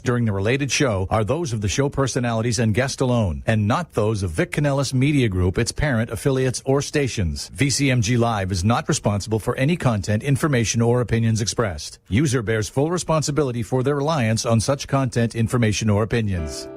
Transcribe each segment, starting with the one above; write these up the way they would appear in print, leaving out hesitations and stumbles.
during the related show are those of the show personalities and guest alone, and not those of Vic Canellis Media Group, its parent, affiliates, or stations. VCMG Live is not responsible for any content, information, or opinions expressed. User bears full responsibility for their reliance on such content, information, or opinions.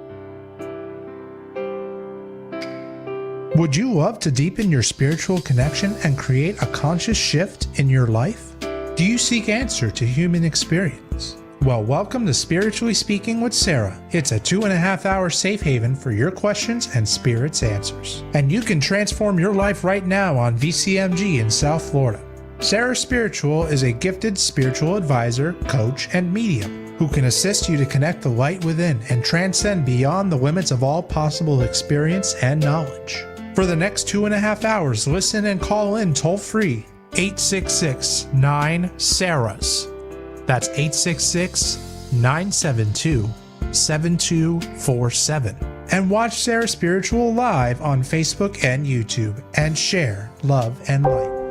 Would you love to deepen your spiritual connection and create a conscious shift in your life? Do you seek answer to human experience? Well, welcome to Spiritually Speaking with Sarah. It's a 2.5-hour safe haven for your questions and Spirit's answers. And you can transform your life right now on VCMG in South Florida. Sarah Spiritual is a gifted spiritual advisor, coach, and medium who can assist you to connect the light within and transcend beyond the limits of all possible experience and knowledge. For the next 2.5 hours, listen and call in toll-free 866-9-SARAHS. That's 866-972-7247. And watch Sarah Spiritual live on Facebook and YouTube and share love and light.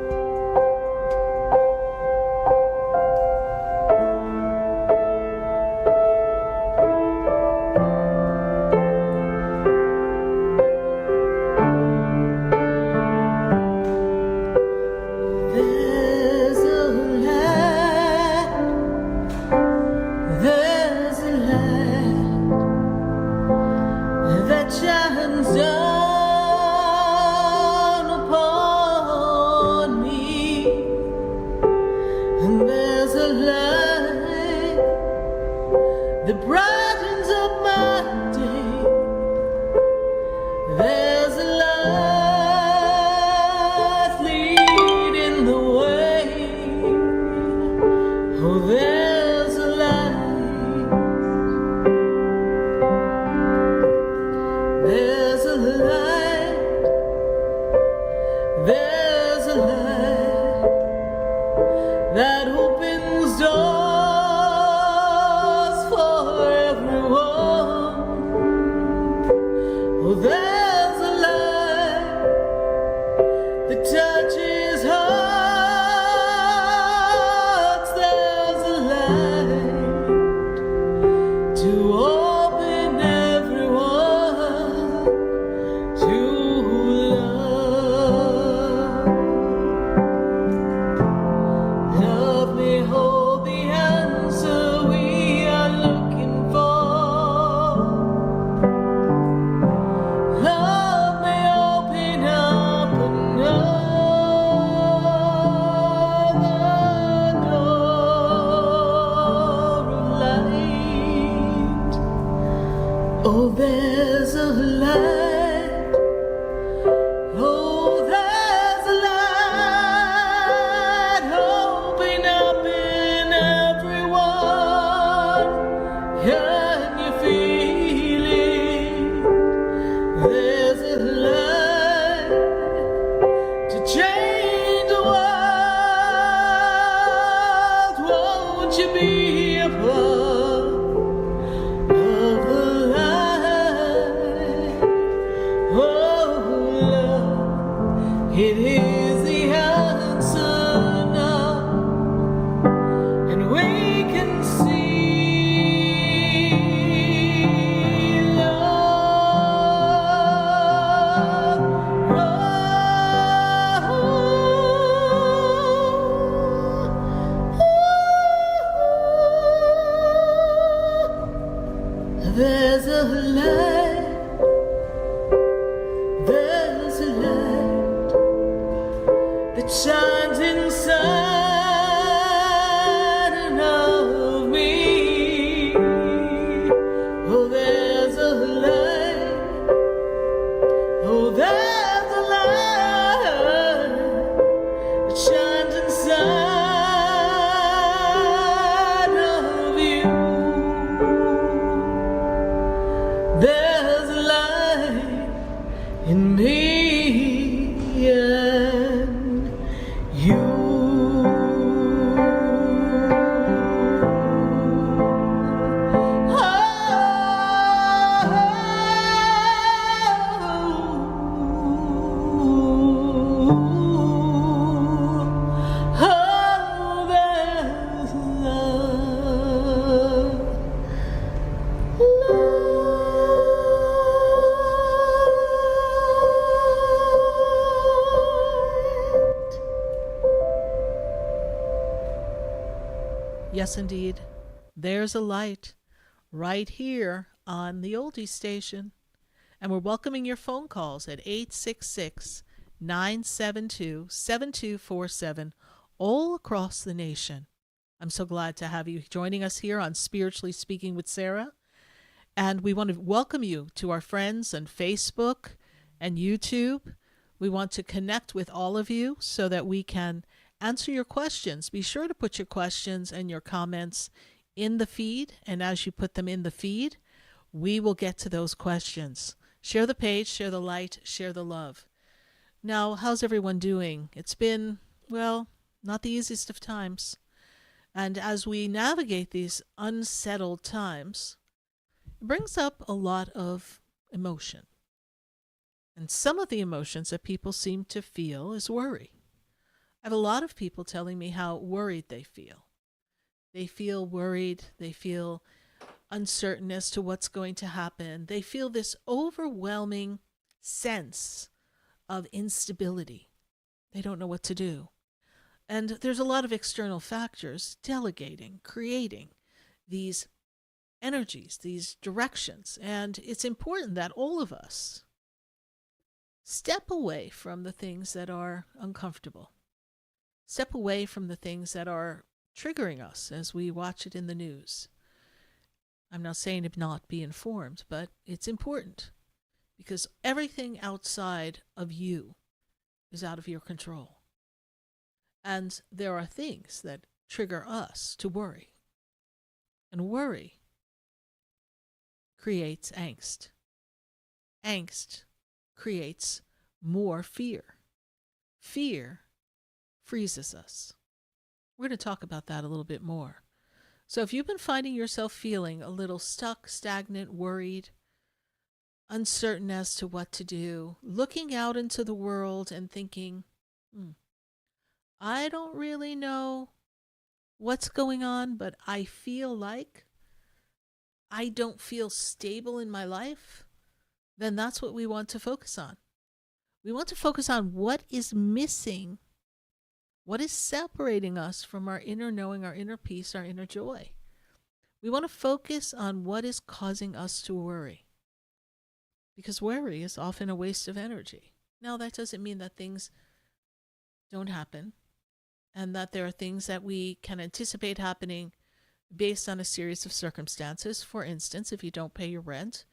Yes, indeed. There's a light right here on the oldie station. And we're welcoming your phone calls at 866 972 7247 all across the nation. I'm so glad to have you joining us here on Spiritually Speaking with Sarah. And we want to welcome you to our friends on Facebook and YouTube. We want to connect with all of you so that we can answer your questions. Be sure to put your questions and your comments in the feed. And as you put them in the feed, we will get to those questions. Share the page, share the light, share the love. Now, how's everyone doing? It's been, well, not the easiest of times. And as we navigate these unsettled times, it brings up a lot of emotion. And some of the emotions that people seem to feel is worry. I have a lot of people telling me how worried they feel. They feel worried. They feel uncertain as to what's going to happen. They feel this overwhelming sense of instability. They don't know what to do. And there's a lot of external factors delegating, creating these energies, these directions. And it's important that all of us step away from the things that are uncomfortable. Step away from the things that are triggering us as we watch it in the news. I'm not saying to not be informed, but it's important because everything outside of you is out of your control. And there are things that trigger us to worry. And worry creates angst. Angst creates more fear. Fear freezes us. We're going to talk about that a little bit more. So if you've been finding yourself feeling a little stuck, stagnant, worried, uncertain as to what to do, looking out into the world and thinking, I don't really know what's going on, but I feel like I don't feel stable in my life, then that's what we want to focus on. We want to focus on what is missing. What is separating us from our inner knowing, our inner peace, our inner joy? We want to focus on what is causing us to worry. Because worry is often a waste of energy. Now, that doesn't mean that things don't happen and that there are things that we can anticipate happening based on a series of circumstances. For instance, if you don't pay your rent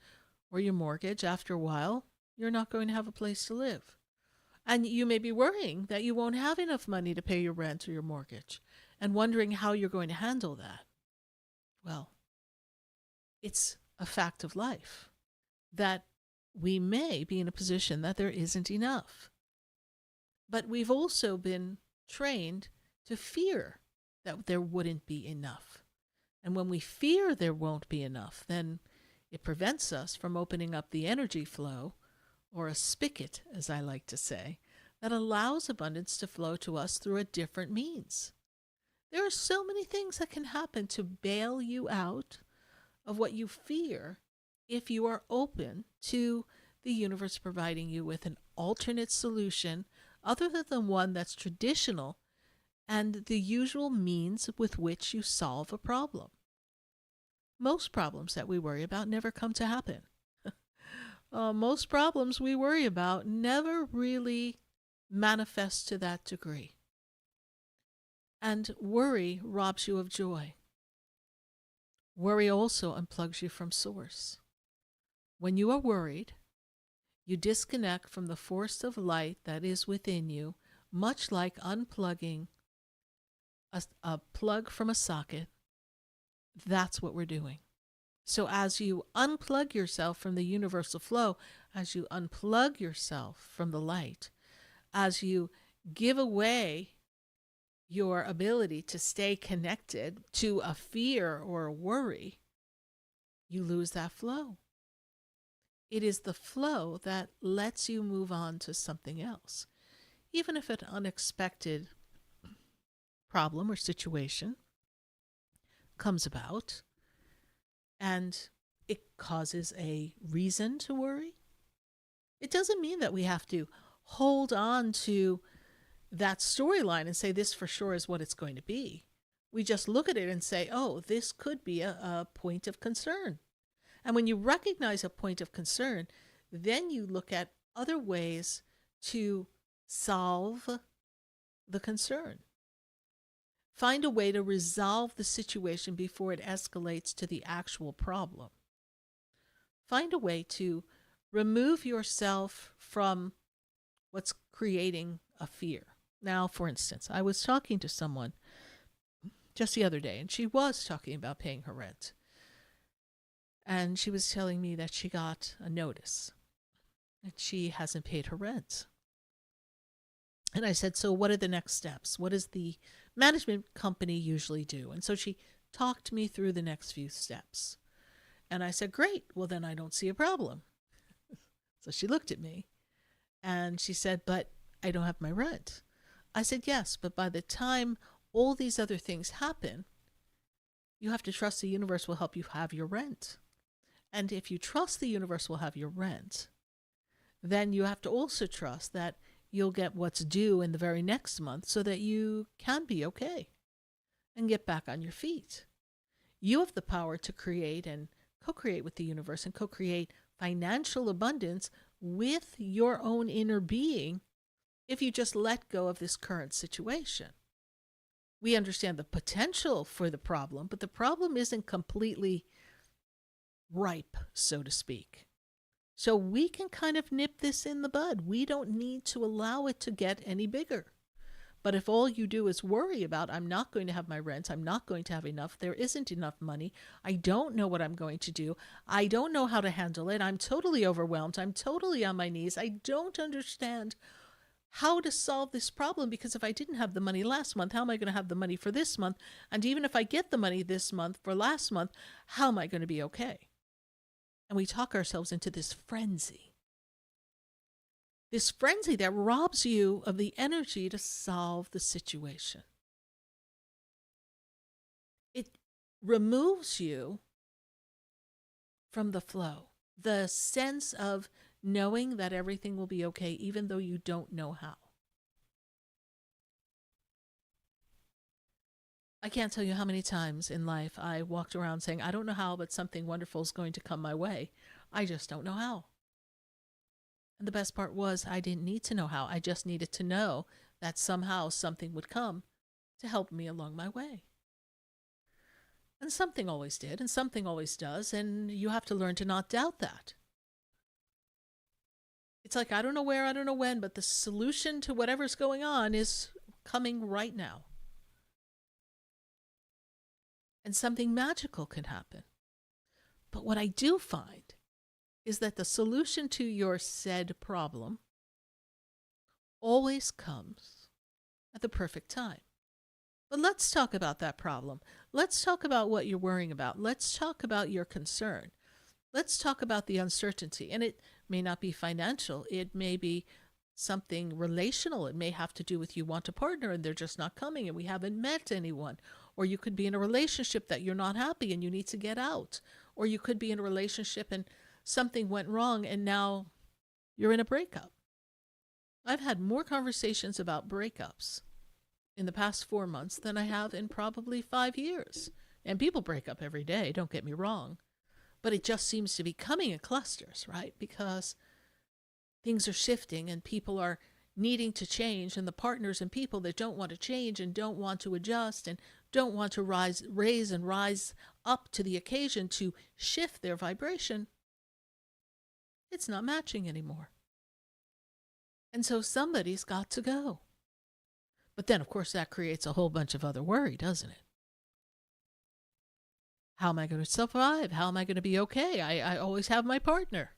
or your mortgage, after a while, you're not going to have a place to live. And you may be worrying that you won't have enough money to pay your rent or your mortgage and wondering how you're going to handle that. Well, it's a fact of life that we may be in a position that there isn't enough. But we've also been trained to fear that there wouldn't be enough. And when we fear there won't be enough, then it prevents us from opening up the energy flow, or a spigot, as I like to say, that allows abundance to flow to us through a different means. There are so many things that can happen to bail you out of what you fear if you are open to the universe providing you with an alternate solution other than one that's traditional and the usual means with which you solve a problem. Most problems that we worry about never come to happen. Most problems we worry about never really manifest to that degree. And worry robs you of joy. Worry also unplugs you from source. When you are worried, you disconnect from the force of light that is within you, much like unplugging a plug from a socket. That's what we're doing. So as you unplug yourself from the universal flow, as you unplug yourself from the light, as you give away your ability to stay connected to a fear or a worry, you lose that flow. It is the flow that lets you move on to something else. Even if an unexpected problem or situation comes about and it causes a reason to worry, it doesn't mean that we have to hold on to that storyline and say this for sure is what it's going to be. We just look at it and say, oh, this could be a point of concern. And when you recognize a point of concern, then you look at other ways to solve the concern. Find a way to resolve the situation before it escalates to the actual problem. Find a way to remove yourself from what's creating a fear. Now, for instance, I was talking to someone just the other day, and she was talking about paying her rent. And she was telling me that she got a notice and she hasn't paid her rent. And I said, so what are the next steps? What does the management company usually do? And so she talked me through the next few steps. And I said, great, well, then I don't see a problem. So she looked at me and she said, but I don't have my rent. I said, yes, but by the time all these other things happen, you have to trust the universe will help you have your rent. And if you trust the universe will have your rent, then you have to also trust that you'll get what's due in the very next month so that you can be okay and get back on your feet. You have the power to create and co-create with the universe and co-create financial abundance with your own inner being if you just let go of this current situation. We understand the potential for the problem, but the problem isn't completely ripe, so to speak. So we can kind of nip this in the bud. We don't need to allow it to get any bigger. But if all you do is worry about, I'm not going to have my rent, I'm not going to have enough, there isn't enough money, I don't know what I'm going to do, I don't know how to handle it, I'm totally overwhelmed, I'm totally on my knees, I don't understand how to solve this problem, because if I didn't have the money last month, how am I going to have the money for this month? And even if I get the money this month for last month, how am I going to be okay? And we talk ourselves into this frenzy that robs you of the energy to solve the situation. It removes you from the flow, the sense of knowing that everything will be okay, even though you don't know how. I can't tell you how many times in life I walked around saying, I don't know how, but something wonderful is going to come my way. I just don't know how. And the best part was I didn't need to know how. I just needed to know that somehow something would come to help me along my way. And something always did, and something always does, and you have to learn to not doubt that. It's like, I don't know where, I don't know when, but the solution to whatever's going on is coming right now. And something magical can happen. But what I do find is that the solution to your said problem always comes at the perfect time. But let's talk about that problem. Let's talk about what you're worrying about. Let's talk about your concern. Let's talk about the uncertainty. And it may not be financial. It may be something relational. It may have to do with you want a partner and they're just not coming and we haven't met anyone. Or you could be in a relationship that you're not happy and you need to get out. Or you could be in a relationship and something went wrong and now you're in a breakup. I've had more conversations about breakups in the past 4 months than I have in probably 5 years. And people break up every day, don't get me wrong. But it just seems to be coming in clusters, right? Because things are shifting and people are needing to change, and the partners and people that don't want to change and don't want to adjust and don't want to raise and rise up to the occasion to shift their vibration, it's not matching anymore. And so somebody's got to go. But then, of course, that creates a whole bunch of other worry, doesn't it? How am I going to survive? How am I going to be okay? I always have my partner.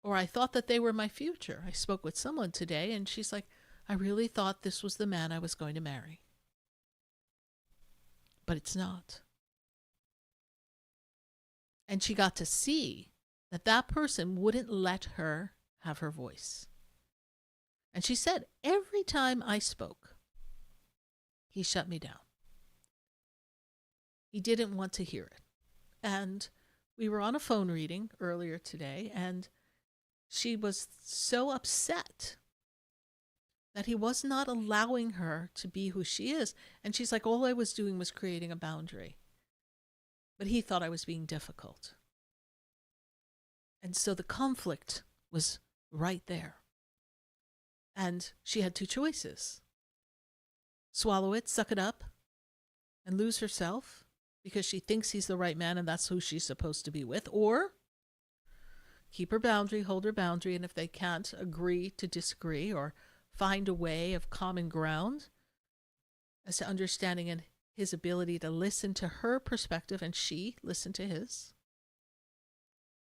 Or I thought that they were my future. I spoke with someone today and she's like, I really thought this was the man I was going to marry. But it's not. And she got to see that that person wouldn't let her have her voice. And she said, every time I spoke, he shut me down. He didn't want to hear it. And we were on a phone reading earlier today, and she was so upset that he was not allowing her to be who she is. And she's like, all I was doing was creating a boundary. But he thought I was being difficult. And so the conflict was right there. And she had two choices: swallow it, suck it up, and lose herself because she thinks he's the right man and that's who she's supposed to be with, or keep her boundary, hold her boundary, and if they can't agree to disagree or find a way of common ground as to understanding and his ability to listen to her perspective and she listen to his,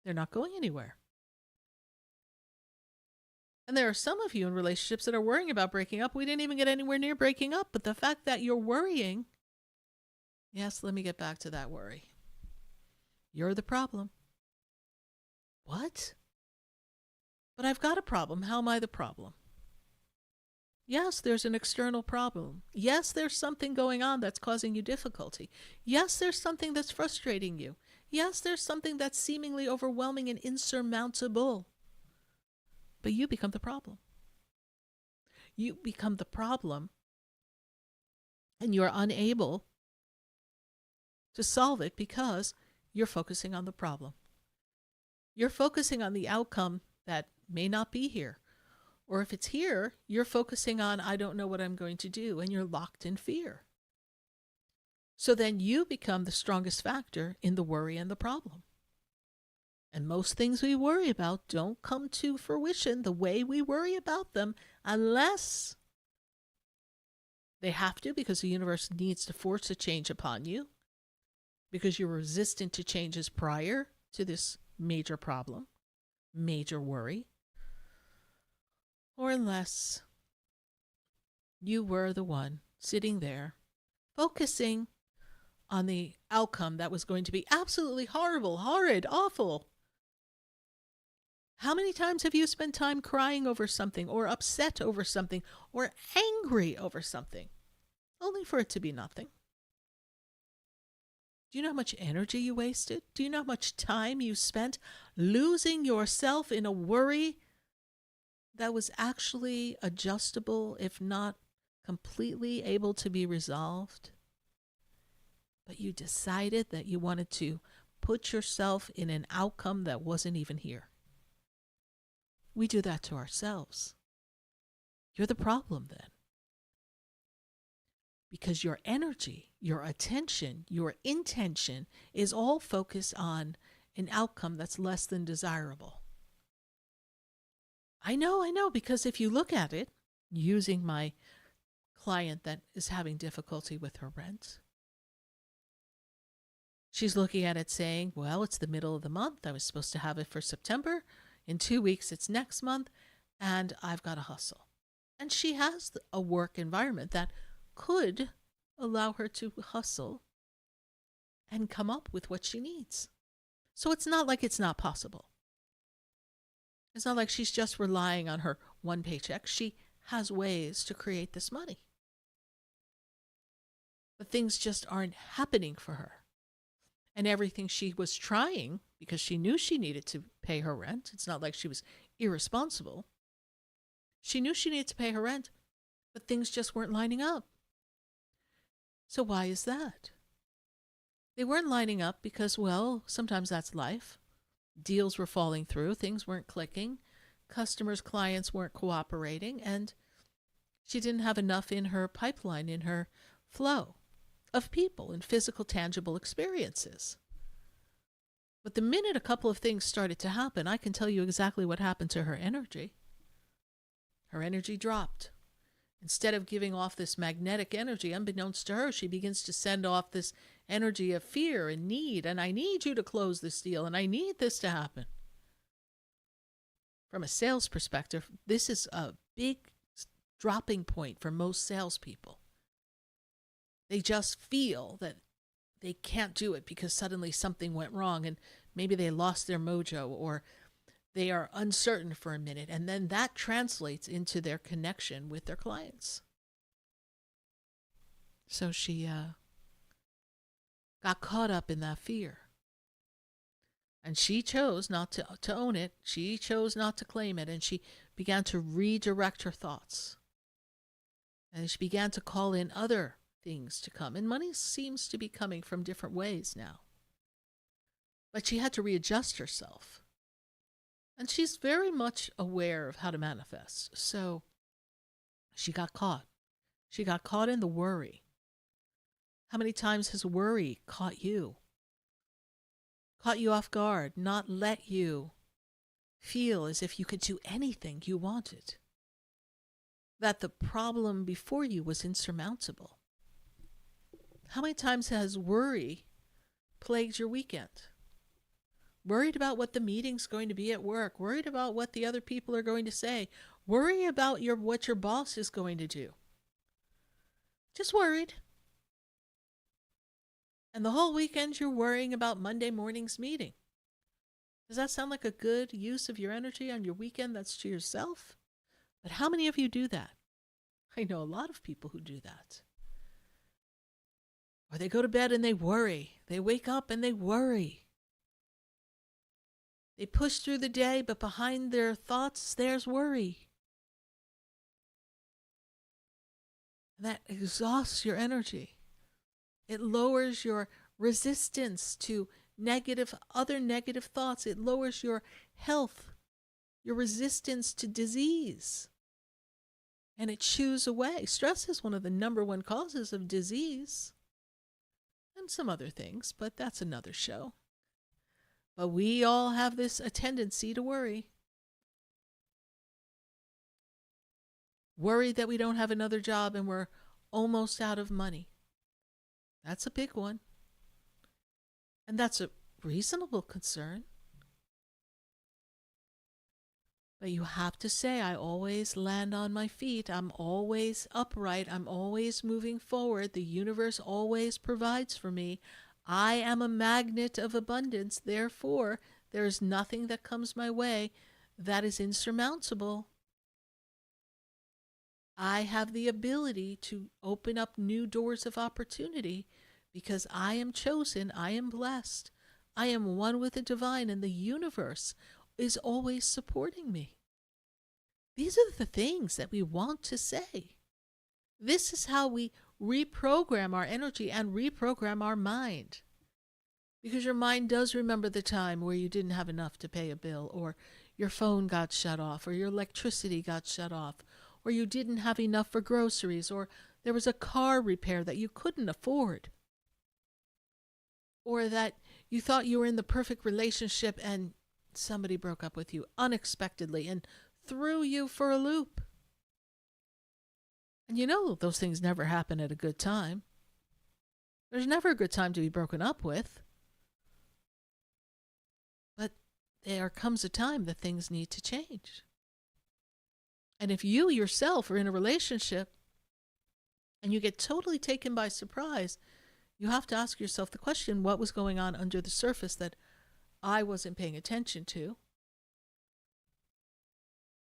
they're not going anywhere. And there are some of you in relationships that are worrying about breaking up. We didn't even get anywhere near breaking up, but the fact that you're worrying, yes, let me get back to that worry. You're the problem. What? But I've got a problem. How am I the problem? Yes, there's an external problem. Yes, there's something going on that's causing you difficulty. Yes, there's something that's frustrating you. Yes, there's something that's seemingly overwhelming and insurmountable. But you become the problem. You become the problem, and you're unable to solve it because you're focusing on the problem. You're focusing on the outcome that may not be here. Or if it's here, you're focusing on, I don't know what I'm going to do, and you're locked in fear. So then you become the strongest factor in the worry and the problem. And most things we worry about don't come to fruition the way we worry about them unless they have to, because the universe needs to force a change upon you, because you're resistant to changes prior to this major problem, major worry, or unless you were the one sitting there focusing on the outcome that was going to be absolutely horrible, horrid, awful. How many times have you spent time crying over something or upset over something or angry over something, only for it to be nothing? Do you know how much energy you wasted? Do you know how much time you spent losing yourself in a worry that was actually adjustable, if not completely able to be resolved? But you decided that you wanted to put yourself in an outcome that wasn't even here. We do that to ourselves. You're the problem then. Because your energy, your attention, your intention is all focused on an outcome that's less than desirable. I know, because if you look at it, using my client that is having difficulty with her rent, she's looking at it saying, well, it's the middle of the month. I was supposed to have it for September. In 2 weeks, it's next month, and I've got to hustle. And she has a work environment that could allow her to hustle and come up with what she needs. So it's not like it's not possible. It's not like she's just relying on her one paycheck. She has ways to create this money. But things just aren't happening for her. And everything she was trying, because she knew she needed to pay her rent, it's not like she was irresponsible. She knew she needed to pay her rent, but things just weren't lining up. So why is that? They weren't lining up because, well, sometimes that's life. Deals were falling through, things weren't clicking, customers, clients weren't cooperating, and she didn't have enough in her pipeline, in her flow of people and physical, tangible experiences. But the minute a couple of things started to happen, I can tell you exactly what happened to her energy. Her energy dropped. Instead of giving off this magnetic energy, unbeknownst to her, she begins to send off this energy of fear and need, and I need you to close this deal, and I need this to happen. From a sales perspective, this is a big dropping point for most salespeople. They just feel that they can't do it because suddenly something went wrong and maybe they lost their mojo or they are uncertain for a minute, and then that translates into their connection with their clients. So she got caught up in that fear. And she chose not to own it. She chose not to claim it, and she began to redirect her thoughts. And she began to call in other things to come. And money seems to be coming from different ways now. But she had to readjust herself. And she's very much aware of how to manifest. So she got caught. She got caught in the worry. How many times has worry caught you? Caught you off guard, not let you feel as if you could do anything you wanted. That the problem before you was insurmountable. How many times has worry plagued your weekend? Worried about what the meeting's going to be at work, worried about what the other people are going to say, worry about what your boss is going to do. Just worried. And the whole weekend you're worrying about Monday morning's meeting. Does that sound like a good use of your energy on your weekend that's to yourself? But how many of you do that? I know a lot of people who do that. Or they go to bed and they worry. They wake up and they worry. They push through the day, but behind their thoughts, there's worry. And that exhausts your energy. It lowers your resistance to other negative thoughts. It lowers your health, your resistance to disease. And it chews away. Stress is one of the number one causes of disease. And some other things, but that's another show. But we all have a tendency to worry. Worry that we don't have another job and we're almost out of money. That's a big one. And that's a reasonable concern. But you have to say, I always land on my feet. I'm always upright. I'm always moving forward. The universe always provides for me. I am a magnet of abundance. Therefore, there is nothing that comes my way that is insurmountable. I have the ability to open up new doors of opportunity because I am chosen. I am blessed. I am one with the divine, and the universe is always supporting me. These are the things that we want to say. This is how we reprogram our energy and reprogram our mind. Because your mind does remember the time where you didn't have enough to pay a bill, or your phone got shut off, or your electricity got shut off, or you didn't have enough for groceries, or there was a car repair that you couldn't afford, or that you thought you were in the perfect relationship and somebody broke up with you unexpectedly and threw you for a loop. And you know those things never happen at a good time. There's never a good time to be broken up with. But there comes a time that things need to change. And if you yourself are in a relationship and you get totally taken by surprise, you have to ask yourself the question, what was going on under the surface that I wasn't paying attention to?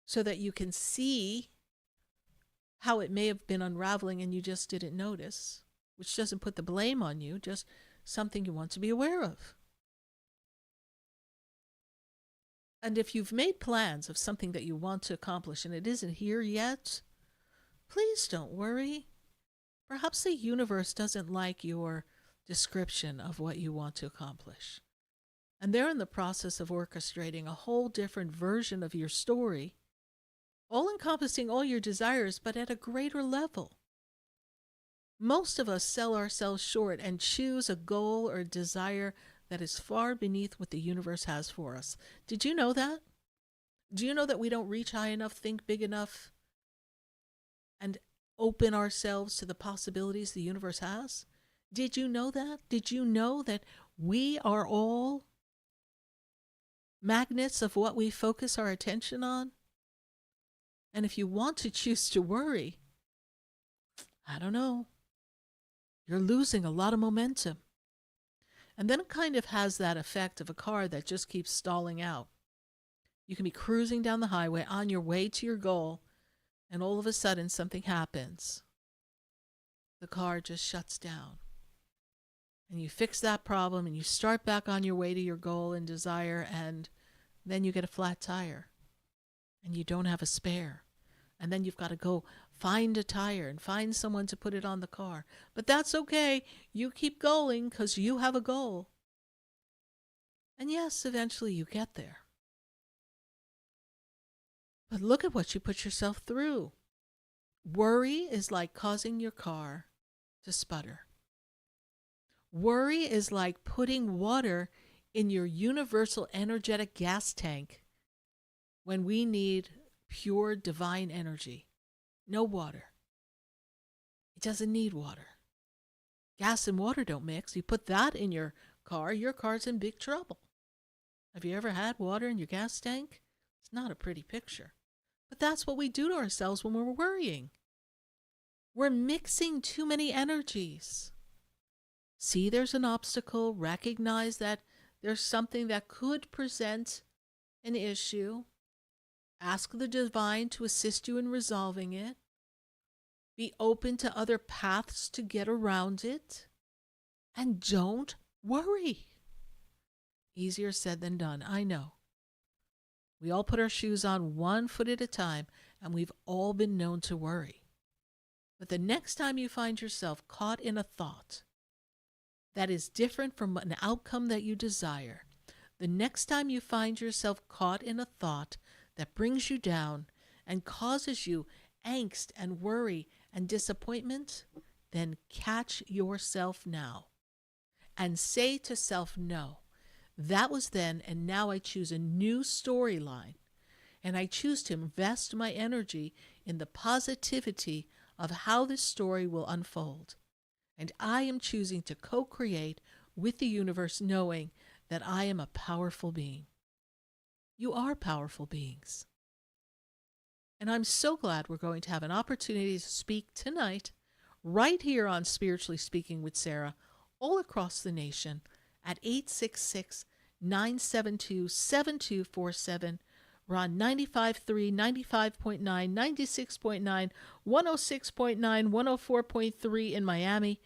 So that you can see how it may have been unraveling and you just didn't notice, which doesn't put the blame on you, just something you want to be aware of. And if you've made plans of something that you want to accomplish and it isn't here yet, please don't worry. Perhaps the universe doesn't like your description of what you want to accomplish. And they're in the process of orchestrating a whole different version of your story, all encompassing all your desires, but at a greater level. Most of us sell ourselves short and choose a goal or a desire that is far beneath what the universe has for us. Did you know that? Do you know that we don't reach high enough, think big enough, and open ourselves to the possibilities the universe has? Did you know that? Did you know that we are all magnets of what we focus our attention on? And if you want to choose to worry, I don't know, you're losing a lot of momentum. And then it kind of has that effect of a car that just keeps stalling out. You can be cruising down the highway on your way to your goal, and all of a sudden something happens. The car just shuts down. And you fix that problem and you start back on your way to your goal and desire, and then you get a flat tire and you don't have a spare. And then you've got to go find a tire and find someone to put it on the car. But that's okay. You keep going because you have a goal. And yes, eventually you get there. But look at what you put yourself through. Worry is like causing your car to sputter. Worry is like putting water in your universal energetic gas tank when we need pure divine energy. No water. It doesn't need water. Gas and water don't mix. You put that in your car's in big trouble. Have you ever had water in your gas tank? It's not a pretty picture. But that's what we do to ourselves when we're worrying. We're mixing too many energies. See there's an obstacle, recognize that there's something that could present an issue. Ask the divine to assist you in resolving it. Be open to other paths to get around it. And don't worry. Easier said than done, I know. We all put our shoes on one foot at a time, and we've all been known to worry. But the next time you find yourself caught in a thought that is different from an outcome that you desire, the next time you find yourself caught in a thought that brings you down and causes you angst and worry and disappointment, then catch yourself now and say to self, no, that was then, and now I choose a new storyline, and I choose to invest my energy in the positivity of how this story will unfold. And I am choosing to co-create with the universe, knowing that I am a powerful being. You are powerful beings. And I'm so glad we're going to have an opportunity to speak tonight, right here on Spiritually Speaking with Sarah, all across the nation at 866-972-7247. We're on 95.3, 95.9, 96.9, 106.9, 104.3 in Miami,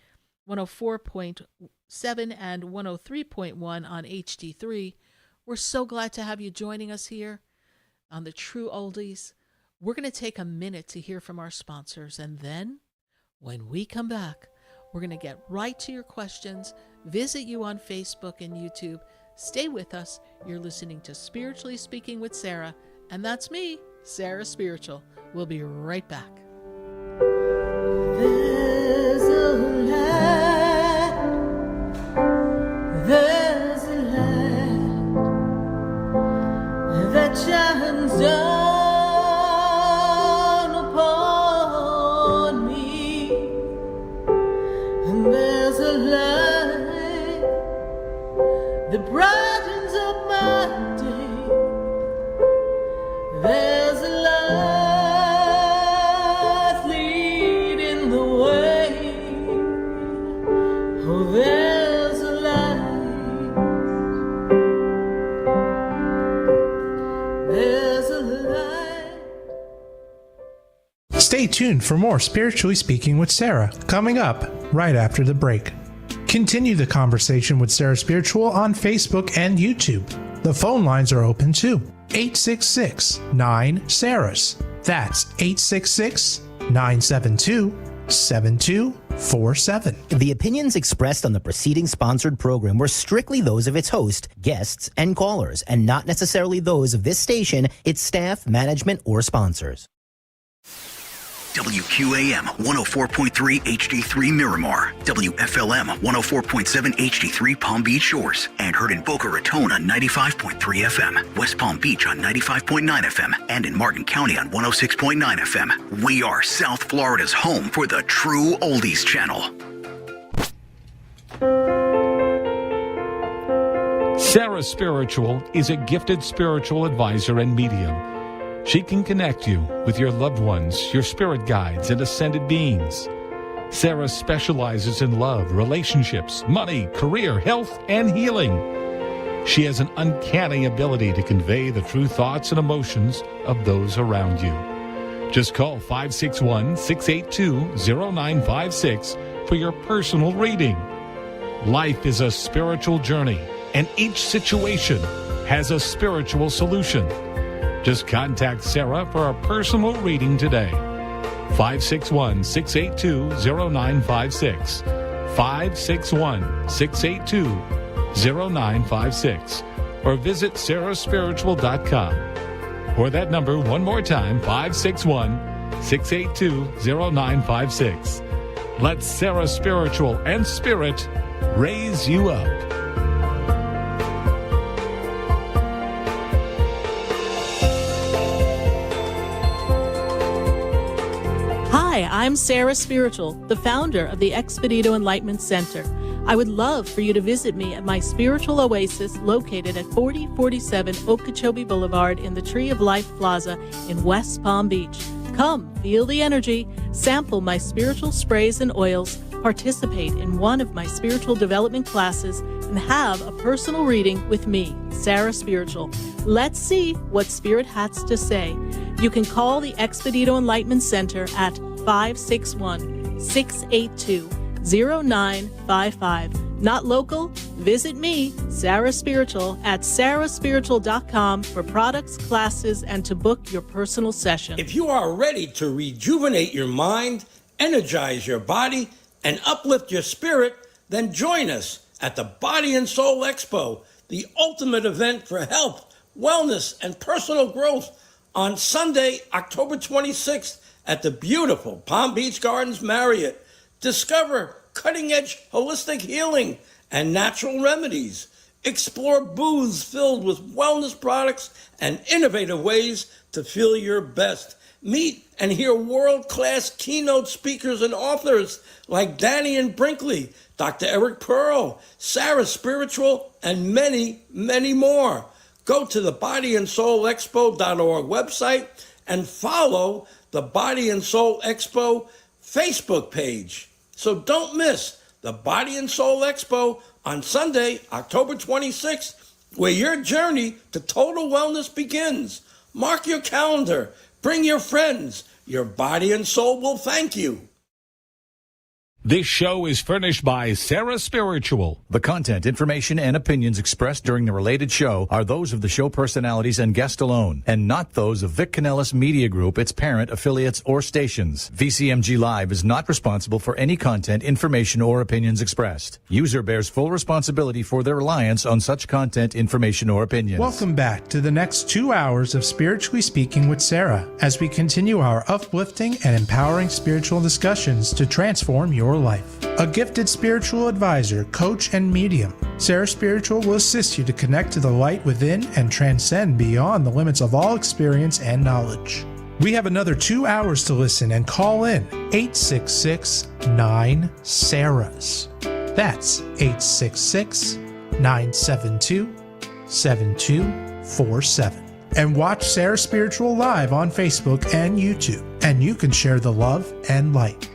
104.7 and 103.1 on HD3. We're so glad to have you joining us here on the True Oldies. We're going to take a minute to hear from our sponsors, and then when we come back, we're going to get right to your questions, visit you on Facebook and YouTube. Stay with us. You're listening to Spiritually Speaking with Sarah, and that's me, Sarah Spiritual. We'll be right back. There's a light that shines down upon me, and there's a light that brightens up my day. There's a light leading the way. Oh, there's a light. There's a light. Stay tuned for more Spiritually Speaking with Sarah, coming up right after the break. Continue the conversation with Sarah Spiritual on Facebook and YouTube. The phone lines are open too. 866-9-SARAHS. That's 866-972-7247. The opinions expressed on the preceding sponsored program were strictly those of its host, guests, and callers, and not necessarily those of this station, its staff, management, or sponsors. WQAM 104.3 HD3 Miramar, WFLM 104.7 HD3 Palm Beach Shores, and heard in Boca Raton on 95.3 FM, West Palm Beach on 95.9 FM, and in Martin County on 106.9 FM. We are South Florida's home for the True Oldies Channel. Sarah Spiritual is a gifted spiritual advisor and medium. She can connect you with your loved ones, your spirit guides, and ascended beings. Sarah specializes in love, relationships, money, career, health, and healing. She has an uncanny ability to convey the true thoughts and emotions of those around you. Just call 561-682-0956 for your personal reading. Life is a spiritual journey, and each situation has a spiritual solution. Just contact Sarah for a personal reading today. 561-682-0956. 561-682-0956. Or visit sarahspiritual.com. Or that number one more time, 561-682-0956. Let Sarah Spiritual and Spirit raise you up. Hi, I'm Sarah Spiritual, the founder of the Expedito Enlightenment Center. I would love for you to visit me at my spiritual oasis located at 4047 Okeechobee Boulevard in the Tree of Life Plaza in West Palm Beach. Come, feel the energy, sample my spiritual sprays and oils, participate in one of my spiritual development classes, and have a personal reading with me, Sarah Spiritual. Let's see what Spirit has to say. You can call the Expedito Enlightenment Center at 561-682-0955. Not local? Visit me, Sarah Spiritual, at sarahspiritual.com for products, classes, and to book your personal session. If you are ready to rejuvenate your mind, energize your body, and uplift your spirit, then join us at the Body and Soul Expo, the ultimate event for health, wellness, and personal growth on Sunday, October 26th at the beautiful Palm Beach Gardens Marriott. Discover cutting-edge holistic healing and natural remedies. Explore booths filled with wellness products and innovative ways to feel your best. Meet and hear world-class keynote speakers and authors like Danny and Brinkley, Dr. Eric Pearl, Sarah Spiritual, and many, many more. Go to the bodyandsoulexpo.org website and follow the Body and Soul Expo Facebook page. So don't miss the Body and Soul Expo on Sunday, October 26th, where your journey to total wellness begins. Mark your calendar. Bring your friends. Your body and soul will thank you. This show is furnished by Sarah Spiritual. The content, information, and opinions expressed during the related show are those of the show personalities and guest alone, and not those of Vic Canellis Media Group, its parent, affiliates, or stations. VCMG Live is not responsible for any content, information, or opinions expressed. User bears full responsibility for their reliance on such content, information, or opinions. Welcome back to the next 2 hours of Spiritually Speaking with Sarah as we continue our uplifting and empowering spiritual discussions to transform your life. A gifted spiritual advisor, coach, and medium, Sarah Spiritual will assist you to connect to the light within and transcend beyond the limits of all experience and knowledge. We have another 2 hours to listen and call in 866-9-SARAHs. That's 866-972-7247. And watch Sarah Spiritual live on Facebook and YouTube, and you can share the love and light.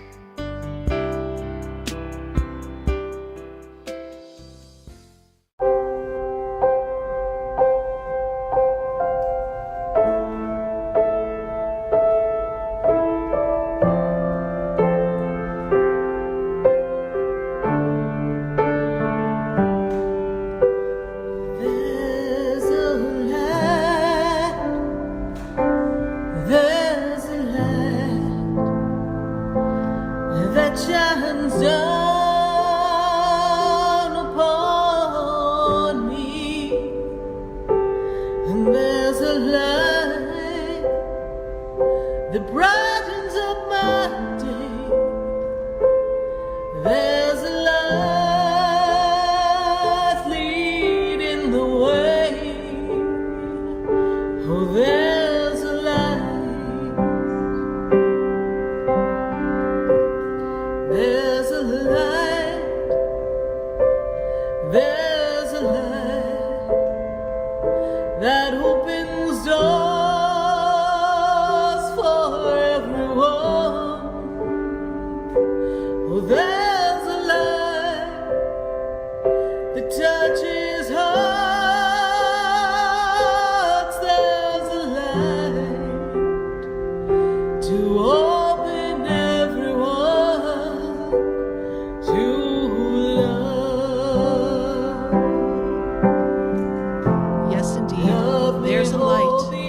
There's a light that shines down upon me, and there's a light that brightens up my day. There's a light leading the way. Oh, there's a light. There's a light, there's a light that opens doors for everyone. Oh, there's a light that touches hearts. There's a light to open everyone to love. Yes, indeed. Love There's a with all light. the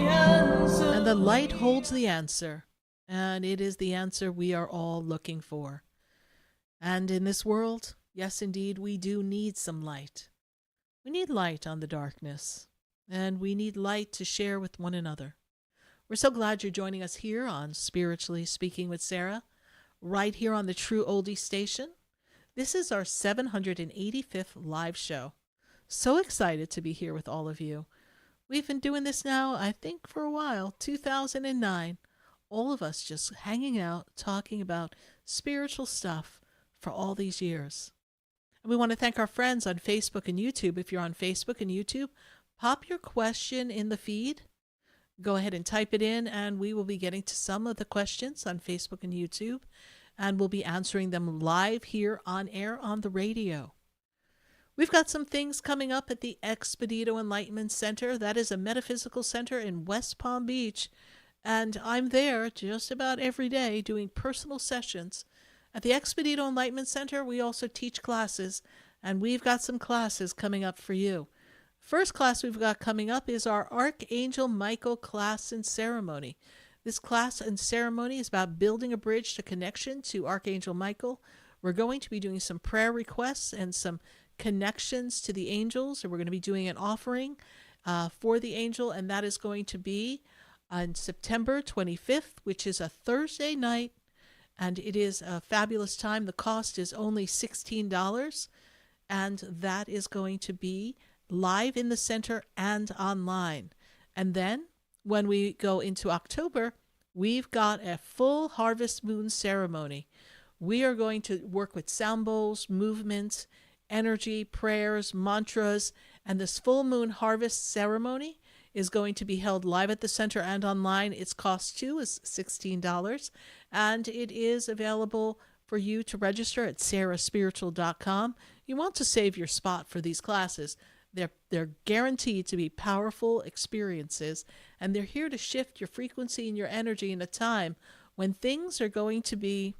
The light holds the answer, and it is the answer we are all looking for. And in this world, yes, indeed, we do need some light. We need light on the darkness, and we need light to share with one another. We're so glad you're joining us here on Spiritually Speaking with Sarah, right here on the True Oldie station. This is our 785th live show. So excited to be here with all of you. We've been doing this now, I think, for a while, 2009. All of us just hanging out, talking about spiritual stuff for all these years. And we want to thank our friends on Facebook and YouTube. If you're on Facebook and YouTube, pop your question in the feed. Go ahead and type it in, and we will be getting to some of the questions on Facebook and YouTube, and we'll be answering them live here on air on the radio. We've got some things coming up at the Expedito Enlightenment Center. That is a metaphysical center in West Palm Beach, and I'm there just about every day doing personal sessions. At the Expedito Enlightenment Center, we also teach classes, and we've got some classes coming up for you. First class we've got coming up is our Archangel Michael class and ceremony. This class and ceremony is about building a bridge to connection to Archangel Michael. We're going to be doing some prayer requests and some connections to the angels, and we're going to be doing an offering for the angel, and that is going to be on September 25th, which is a Thursday night, and it is a fabulous time. The cost is only $16, and that is going to be live in the center and online. And then when we go into October, we've got a full harvest moon ceremony. We are going to work with sound bowls, movements, energy, prayers, mantras, and this full moon harvest ceremony is going to be held live at the center and online. Its cost too is $16, and it is available for you to register at sarahspiritual.com. You want to save your spot for these classes. They're guaranteed to be powerful experiences, and they're here to shift your frequency and your energy in a time when things are going to be,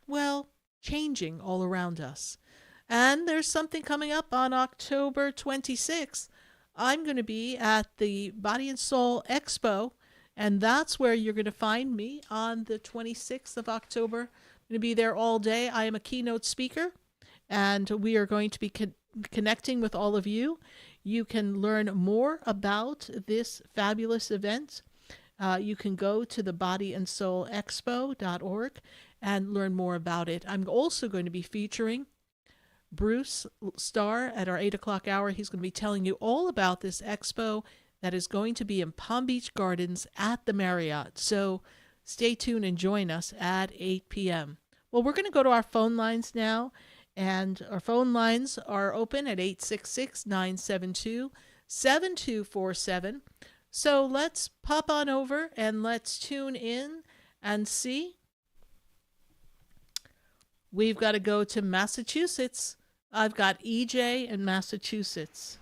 well, changing all around us. And there's something coming up on October 26th. I'm going to be at the Body and Soul Expo, and that's where you're going to find me on the 26th of October. I'm going to be there all day. I am a keynote speaker, and we are going to be connecting with all of you. You can learn more about this fabulous event. You can go to the bodyandsoulexpo.org and learn more about it. I'm also going to be featuring Bruce Starr at our 8 o'clock hour. He's going to be telling you all about this expo that is going to be in Palm Beach Gardens at the Marriott. So stay tuned and join us at 8 p.m. Well, we're going to go to our phone lines now. And our phone lines are open at 866-972-7247. So let's pop on over and let's tune in and see. We've got to go to Massachusetts. I've got EJ in Massachusetts.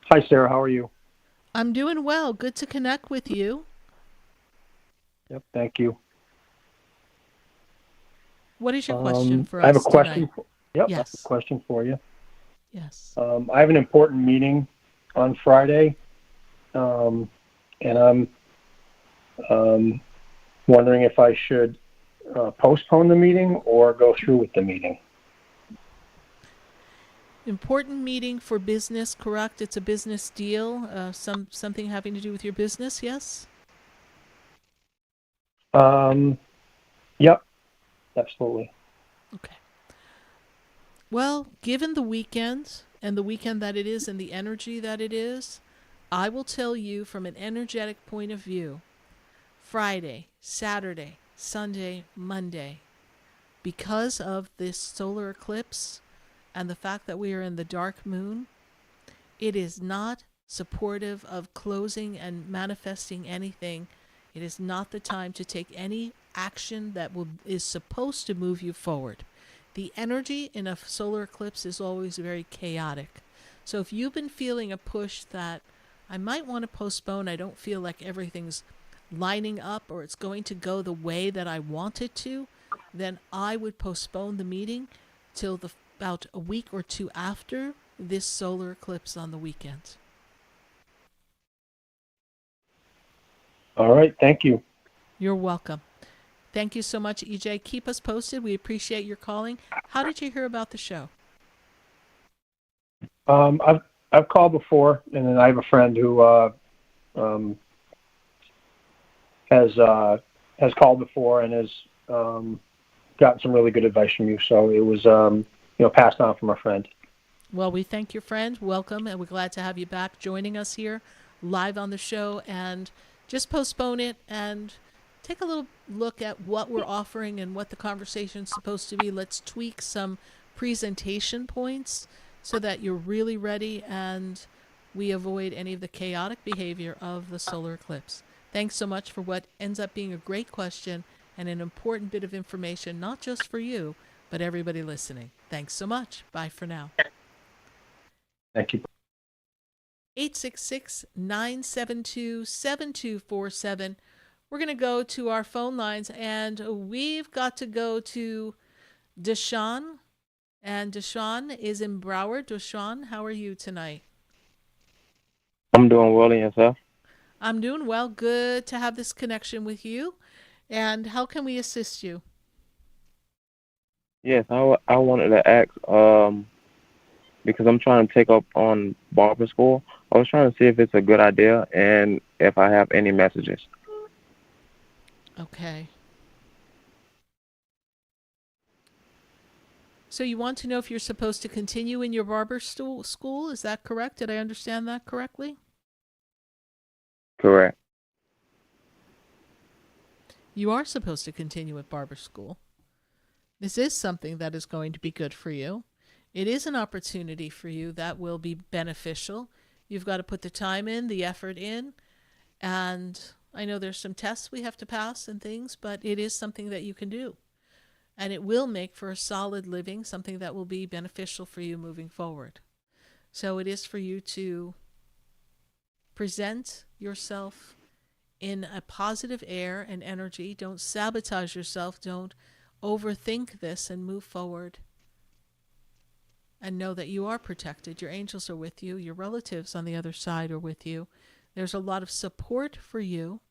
Hi, Sarah. How are you? I'm doing well. Good to connect with you. Yep, thank you. What is your question for us? I have a question. Yes. I have a question for you. Yes. I have an important meeting on Friday, and I'm wondering if I should postpone the meeting or go through with the meeting. Important meeting for business, correct? It's a business deal, something having to do with your business, yes? Yep. Absolutely. Okay. Well, given the weekend and the weekend that it is and the energy that it is, I will tell you from an energetic point of view, Friday, Saturday, Sunday, Monday, because of this solar eclipse and the fact that we are in the dark moon, it is not supportive of closing and manifesting anything. It is not the time to take any action that is supposed to move you forward. The energy in a solar eclipse is always very chaotic. So if you've been feeling a push that I might want to postpone, I don't feel like everything's lining up or it's going to go the way that I want it to, then I would postpone the meeting till about a week or two after this solar eclipse on the weekend. All right. Thank you. You're welcome. Thank you so much, EJ. Keep us posted. We appreciate your calling. How did you hear about the show? I've called before, and then I have a friend who um, has called before and has gotten some really good advice from you. So it was passed on from a friend. Well, we thank your friend. Welcome, and we're glad to have you back joining us here live on the show. And just postpone it and take a little look at what we're offering and what the conversation's supposed to be. Let's tweak some presentation points so that you're really ready and we avoid any of the chaotic behavior of the solar eclipse. Thanks so much for what ends up being a great question and an important bit of information, not just for you, but everybody listening. Thanks so much. Bye for now. Thank you. 866-972-7247. We're going to go to our phone lines, and we've got to go to Deshaun. And Deshaun is in Broward. Deshaun, how are you tonight? I'm doing well, and yourself? I'm doing well. Good to have this connection with you. And how can we assist you? Yes, I wanted to ask, because I'm trying to take up on barber school. I was trying to see if it's a good idea and if I have any messages. Okay. So you want to know if you're supposed to continue in your barber school? Is that correct? Did I understand that correctly? Correct. You are supposed to continue at barber school. This is something that is going to be good for you. It is an opportunity for you that will be beneficial. You've got to put the time in, the effort in, and I know there's some tests we have to pass and things, but it is something that you can do. And it will make for a solid living, something that will be beneficial for you moving forward. So it is for you to present yourself in a positive air and energy. Don't sabotage yourself. Don't overthink this and move forward. And know that you are protected. Your angels are with you. Your relatives on the other side are with you. There's a lot of support for you.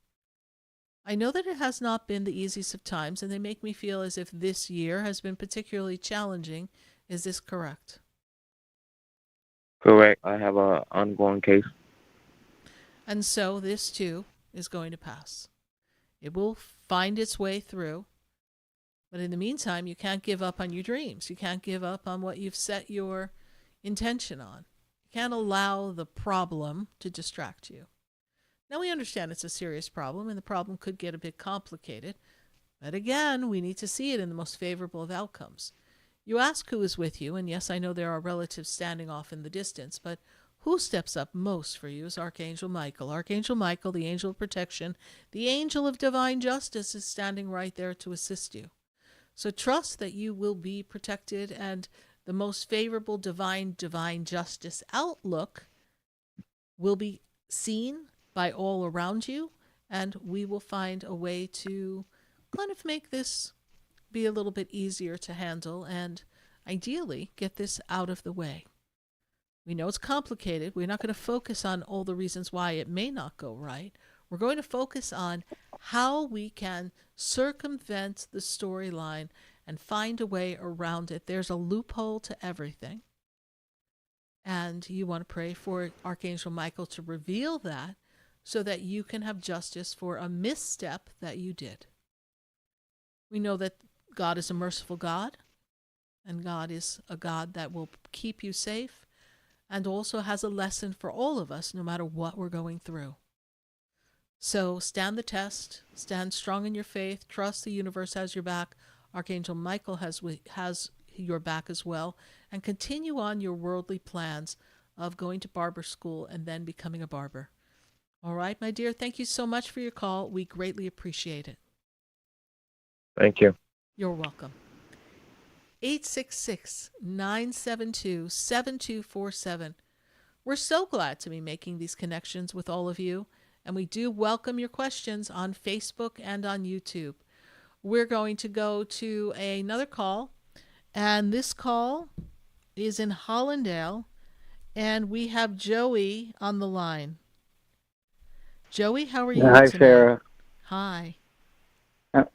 I know that it has not been the easiest of times, and they make me feel as if this year has been particularly challenging. Is this correct? Correct. I have a ongoing case. And so this too is going to pass. It will find its way through. But in the meantime, you can't give up on your dreams. You can't give up on what you've set your intention on. You can't allow the problem to distract you. Now, we understand it's a serious problem, and the problem could get a bit complicated. But again, we need to see it in the most favorable of outcomes. You ask who is with you, and yes, I know there are relatives standing off in the distance, but who steps up most for you is Archangel Michael. Archangel Michael, the angel of protection, the angel of divine justice, is standing right there to assist you. So trust that you will be protected, and the most favorable divine justice outlook will be seen by all around you, and we will find a way to kind of make this be a little bit easier to handle and ideally get this out of the way. We know it's complicated. We're not going to focus on all the reasons why it may not go right. We're going to focus on how we can circumvent the storyline and find a way around it. There's a loophole to everything. And you want to pray for Archangel Michael to reveal that so that you can have justice for a misstep that you did. We know that God is a merciful God, and God is a God that will keep you safe and also has a lesson for all of us no matter what we're going through. So stand the test, stand strong in your faith, trust the universe has your back, Archangel Michael has your back as well, and continue on your worldly plans of going to barber school and then becoming a barber. All right, my dear, thank you so much for your call. We greatly appreciate it. Thank you. You're welcome. 866-972-7247. We're so glad to be making these connections with all of you, and we do welcome your questions on Facebook and on YouTube. We're going to go to another call, and this call is in Hollandale, and we have Joey on the line. Joey, how are you Hi, tonight? Sarah. Hi.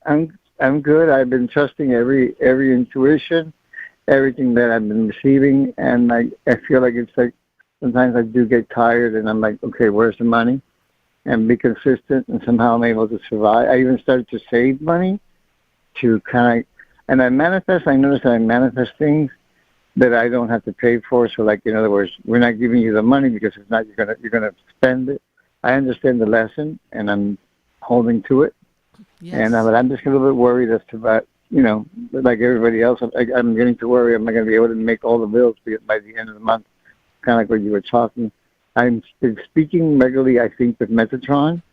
I'm good. I've been trusting every intuition, everything that I've been receiving, and I feel like it's like sometimes I do get tired, and I'm like, okay, where's the money? And be consistent, and somehow I'm able to survive. I even started to save money to kind of, and I manifest. I notice that I manifest things that I don't have to pay for. So, like in other words, we're not giving you the money because if not, you're gonna spend it. I understand the lesson, and I'm holding to it. Yes. But I'm just a little bit worried as to that, like everybody else, I'm getting to worry. Am I going to be able to make all the bills by the end of the month? Kind of like what you were talking. I'm been speaking regularly, I think, with Metatron,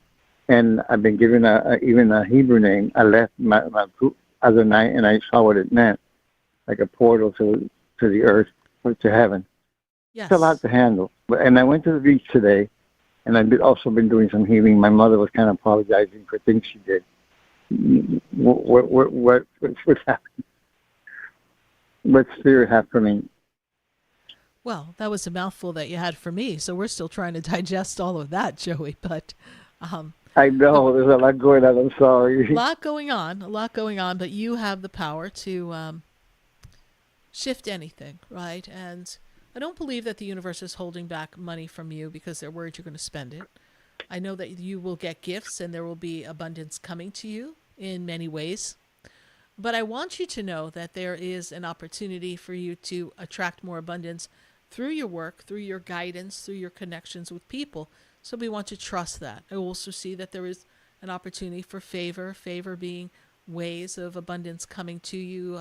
and I've been given even a Hebrew name. I left my other night, and I saw what it meant, like a portal to the earth or to heaven. Yes. It's a lot to handle. And I went to the beach today, and I've also been doing some healing. My mother was kind of apologizing for things she did. What's happening? What spirit have for me? Well, that was a mouthful that you had for me, so we're still trying to digest all of that, Joey. But I know there's a lot going on. I'm sorry. a lot going on. But you have the power to shift anything, right? And I don't believe that the universe is holding back money from you because they're worried you're going to spend it. I know that you will get gifts and there will be abundance coming to you in many ways. But I want you to know that there is an opportunity for you to attract more abundance through your work, through your guidance, through your connections with people. So we want to trust that. I also see that there is an opportunity for favor being ways of abundance coming to you,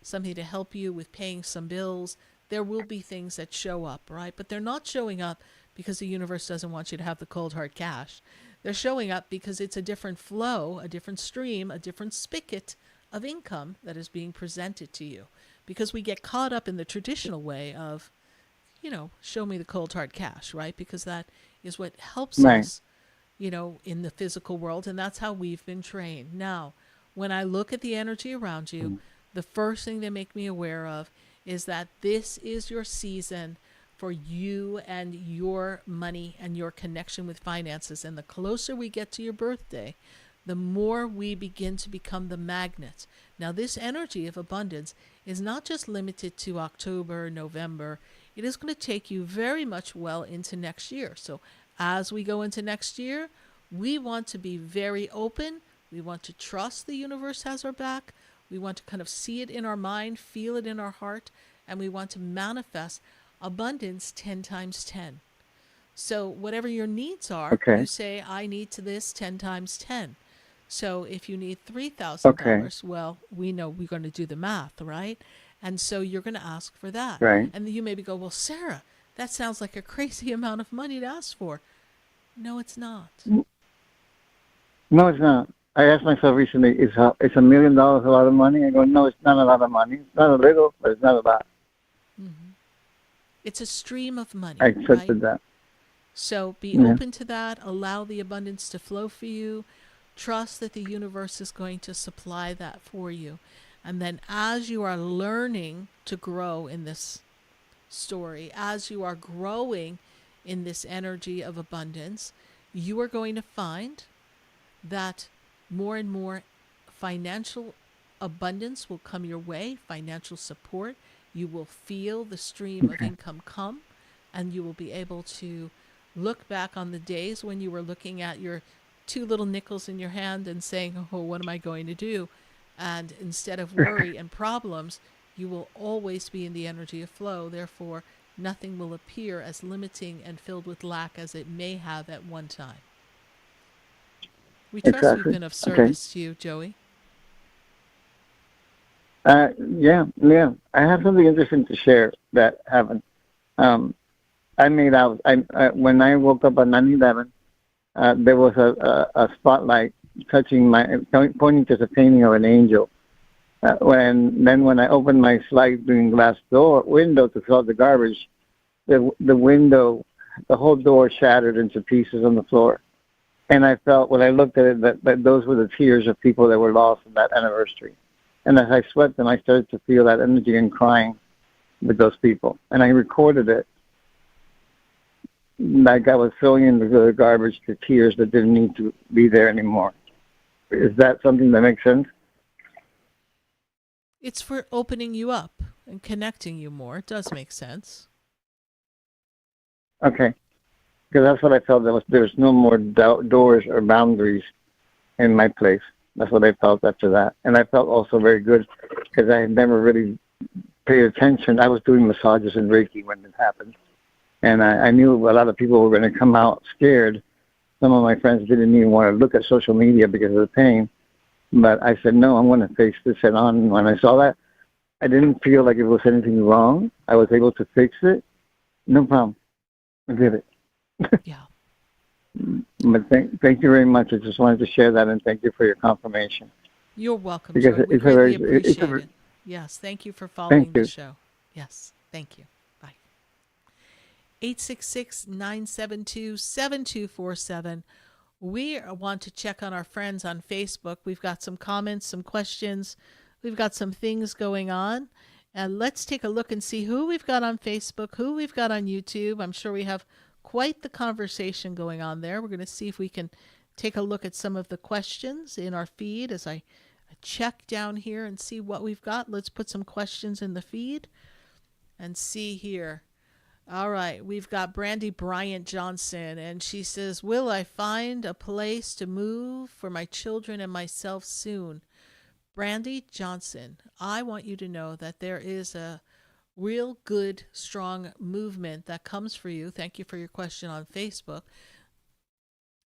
something to help you with paying some bills. There will be things that show up, right? But they're not showing up because the universe doesn't want you to have the cold hard cash. They're showing up because it's a different flow, a different stream, a different spigot of income that is being presented to you. Because we get caught up in the traditional way of, show me the cold hard cash, right? Because that is what helps us, in the physical world. And that's how we've been trained. Now, when I look at the energy around you, the first thing they make me aware of is that this is your season for you and your money and your connection with finances. And the closer we get to your birthday, the more we begin to become the magnet. Now, this energy of abundance is not just limited to October, November. It is going to take you very much well into next year. So as we go into next year, we want to be very open. We want to trust the universe has our back. We want to kind of see it in our mind, feel it in our heart, and we want to manifest abundance 10 times 10. So whatever your needs are, you say, I need to this 10 times 10. So if you need $3,000, well, we know we're going to do the math, right? And so you're going to ask for that. Right. And you maybe go, well, Sarah, that sounds like a crazy amount of money to ask for. No, it's not. No, it's not. I asked myself recently, is $1 million a lot of money? I go, no, it's not a lot of money. It's not a little, but it's not a lot. Mm-hmm. It's a stream of money. I accepted that. So be open to that. Allow the abundance to flow for you. Trust that the universe is going to supply that for you. And then as you are learning to grow in this story, as you are growing in this energy of abundance, you are going to find that more and more financial abundance will come your way, financial support. You will feel the stream of income come, and you will be able to look back on the days when you were looking at your 2 little nickels in your hand and saying, oh, what am I going to do? And instead of worry and problems, you will always be in the energy of flow. Therefore, nothing will appear as limiting and filled with lack as it may have at one time. We trust we've been of service to you, Joey. Yeah. I have something interesting to share that happened. I made out. When I woke up on 9/11, there was a spotlight pointing to the painting of an angel. When I opened my sliding glass window to throw out the garbage, the whole door shattered into pieces on the floor. And I felt when I looked at it that those were the tears of people that were lost in that anniversary. And as I swept them, I started to feel that energy and crying with those people. And I recorded it. like I was throwing in the garbage to tears that didn't need to be there anymore. Is that something that makes sense? It's for opening you up and connecting you more. It does make sense. Okay. Because that's what I felt. There's no more doors or boundaries in my place. That's what I felt after that. And I felt also very good because I had never really paid attention. I was doing massages and Reiki when it happened. And I knew a lot of people were going to come out scared. Some of my friends didn't even want to look at social media because of the pain. But I said, no, I'm going to face this head on. And when I saw that, I didn't feel like it was anything wrong. I was able to fix it. No problem. I did it. Yeah. But thank you very much. I just wanted to share that, and thank you for your confirmation. You're welcome, because Joe. We greatly appreciate it. Yes, thank you for following the show. Yes, thank you. Bye. 866-972-7247. We want to check on our friends on Facebook. We've got some comments, some questions. We've got some things going on. And let's take a look and see who we've got on Facebook, who we've got on YouTube. I'm sure we have quite the conversation going on there. We're going to see if we can take a look at some of the questions in our feed as I check down here and see what we've got. Let's put some questions in the feed and see here. All right, we've got Brandy Bryant Johnson, and she says, will I find a place to move for my children and myself soon? Brandy Johnson, I want you to know that there is a real good, strong movement that comes for you. Thank you for your question on Facebook.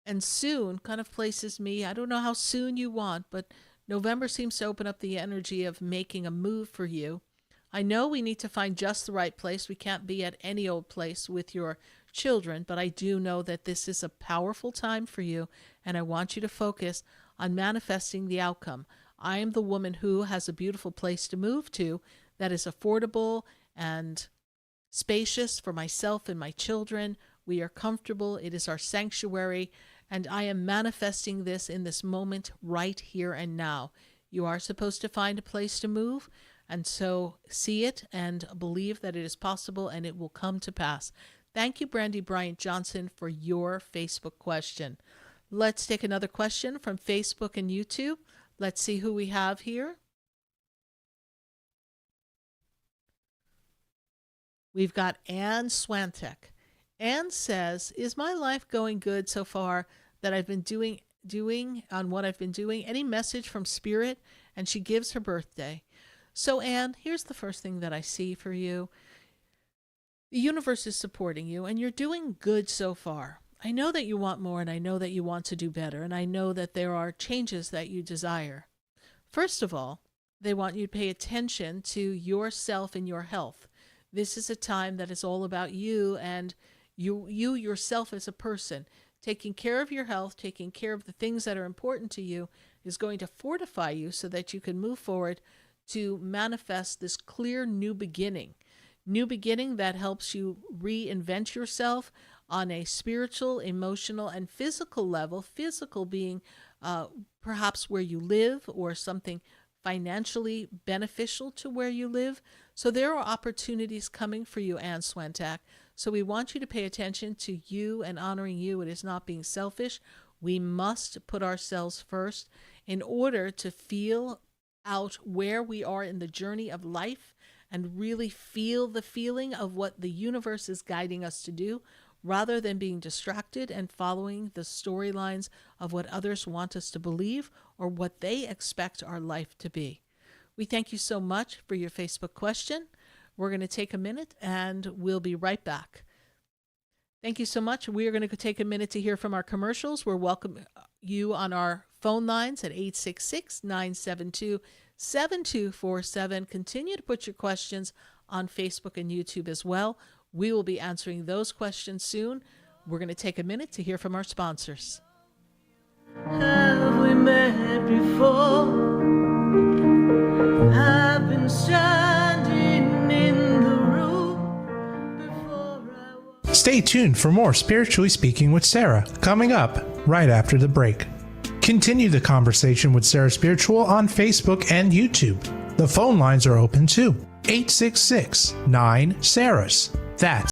And soon kind of places me, I don't know how soon you want, but November seems to open up the energy of making a move for you. I know we need to find just the right place. We can't be at any old place with your children, but I do know that this is a powerful time for you, and I want you to focus on manifesting the outcome. I am the woman who has a beautiful place to move to that is affordable and spacious for myself and my children. We are comfortable. It is our sanctuary, and I am manifesting this in this moment right here and now. You are supposed to find a place to move, and so see it and believe that it is possible, and it will come to pass. Thank you, Brandy Bryant Johnson, for your Facebook question. Let's take another question from Facebook and YouTube. Let's see who we have here. We've got Ann Swantek. Ann says, is my life going good so far that I've been doing on what I've been doing? Any message from Spirit? And she gives her birthday. So, Ann, here's the first thing that I see for you. The universe is supporting you, and you're doing good so far. I know that you want more, and I know that you want to do better, and I know that there are changes that you desire. First of all, they want you to pay attention to yourself and your health. This is a time that is all about you and you yourself as a person. Taking care of your health, taking care of the things that are important to you is going to fortify you so that you can move forward to manifest this clear new beginning that helps you reinvent yourself on a spiritual, emotional, and physical level. Physical being perhaps where you live or something financially beneficial to where you live. So there are opportunities coming for you, Ann Swantak. So we want you to pay attention to you and honoring you. It is not being selfish. We must put ourselves first in order to feel out where we are in the journey of life and really feel the feeling of what the universe is guiding us to do, rather than being distracted and following the storylines of what others want us to believe or what they expect our life to be. We thank you so much for your Facebook question. We're going to take a minute and we'll be right back. Thank you so much. We are going to take a minute to hear from our commercials. We're welcome you on our phone lines at 866-972-7247. Continue to put your questions on Facebook and YouTube as well. We will be answering those questions soon. We're going to take a minute to hear from our sponsors. Have we met before? I've been standing in the room before I was... Stay tuned for more Spiritually Speaking with Sarah, coming up right after the break. Continue the conversation with Sarah Spiritual on Facebook and YouTube. The phone lines are open too. 866-9-SARAHS. That's